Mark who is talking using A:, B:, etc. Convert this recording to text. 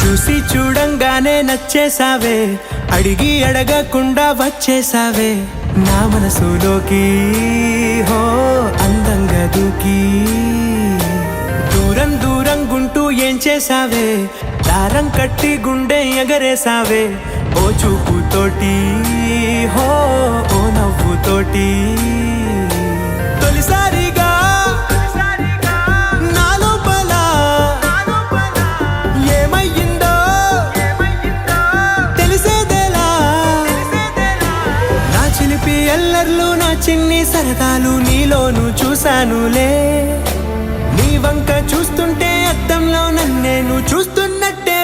A: చూసి చూడంగానే నచ్చేసావే, అడిగి అడగకుండా వచ్చేసావే నా మనసులోకి. హో అందంగా దూకి దూరం దూరం గుంటూ ఏం చేసావే, దారం కట్టి గుండె ఎగరేసావే ఓ చూపుతోటి. హో ఓ నవ్వుతోటి తొలిసారిగా నా లోపల ఏమయ్యిందో తెలిసేదేలా. నా చిలిపి ఎల్లర్లు నా చిన్ని సరదాలు నీలోను చూశానులే. నీ వంక చూస్తుంటే అద్దంలో నన్నేను చూస్తున్నట్టే